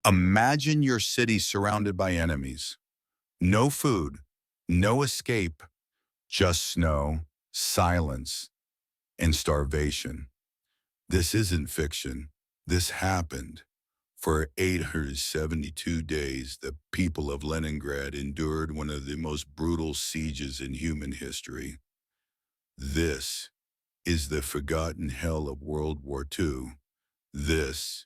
Imagine your city surrounded by enemies. No food, no escape, just snow, silence, and starvation. This isn't fiction. This happened. For 872 days, the people of Leningrad endured one of the most brutal sieges in human history. This is the forgotten hell of World War II. This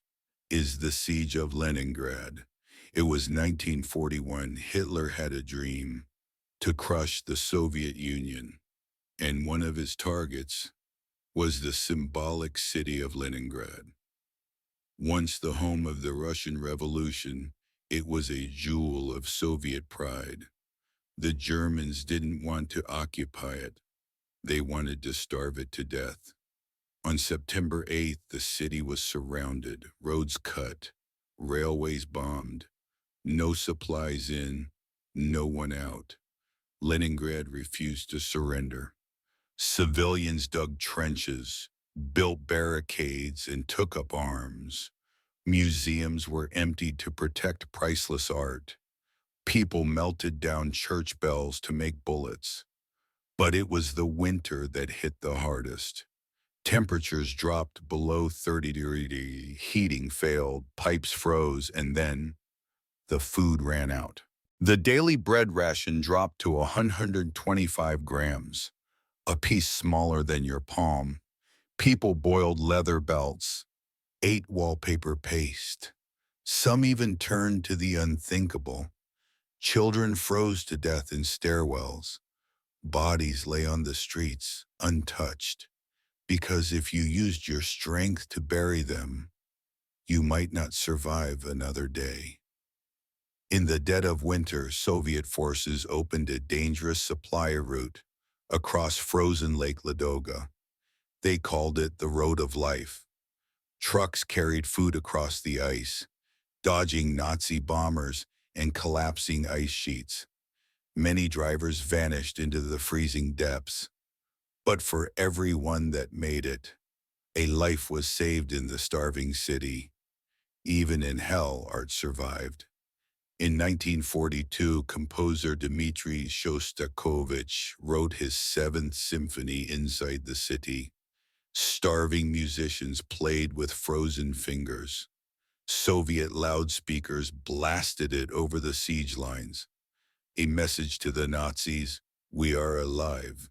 is the Siege of Leningrad. It was 1941. Hitler had a dream to crush the Soviet Union, and one of his targets was the symbolic city of Leningrad. Once the home of the Russian Revolution, it was a jewel of Soviet pride. The Germans didn't want to occupy it. They wanted to starve it to death. On September 8th, the city was surrounded, roads cut, railways bombed, no supplies in, no one out. Leningrad refused to surrender. Civilians dug trenches, built barricades, and took up arms. Museums were emptied to protect priceless art. People melted down church bells to make bullets. But it was the winter that hit the hardest. Temperatures dropped below 30 degrees, heating failed, pipes froze, and then the food ran out. The daily bread ration dropped to 125 grams, a piece smaller than your palm. People boiled leather belts, ate wallpaper paste. Some even turned to the unthinkable. Children froze to death in stairwells. Bodies lay on the streets, untouched, because if you used your strength to bury them, you might not survive another day. In the dead of winter, Soviet forces opened a dangerous supply route across frozen Lake Ladoga. They called it the Road of Life. Trucks carried food across the ice, dodging Nazi bombers and collapsing ice sheets. Many drivers vanished into the freezing depths. But for every one that made it, a life was saved in the starving city. Even in hell, art survived. In 1942, composer Dmitri Shostakovich wrote his Seventh Symphony inside the city. Starving musicians played with frozen fingers. Soviet loudspeakers blasted it over the siege lines. A message to the Nazis: we are alive,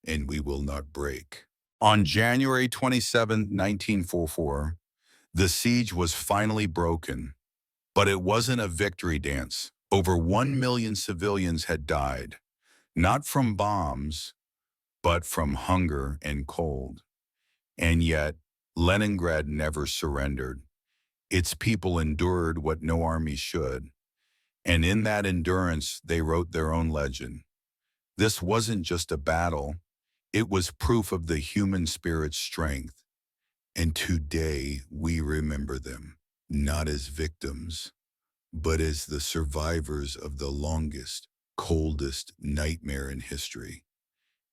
and we will not break. On January 27, 1944, the siege was finally broken. But it wasn't a victory dance. Over 1 million civilians had died, not from bombs, but from hunger and cold. And yet, Leningrad never surrendered. Its people endured what no army should. And in that endurance, they wrote their own legend. This wasn't just a battle. It was proof of the human spirit's strength. And today, we remember them, not as victims, but as the survivors of the longest, coldest nightmare in history.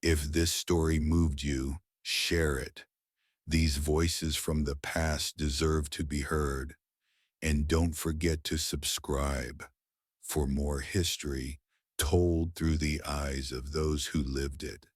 If this story moved you, share it. These voices from the past deserve to be heard. And don't forget to subscribe for more history told through the eyes of those who lived it.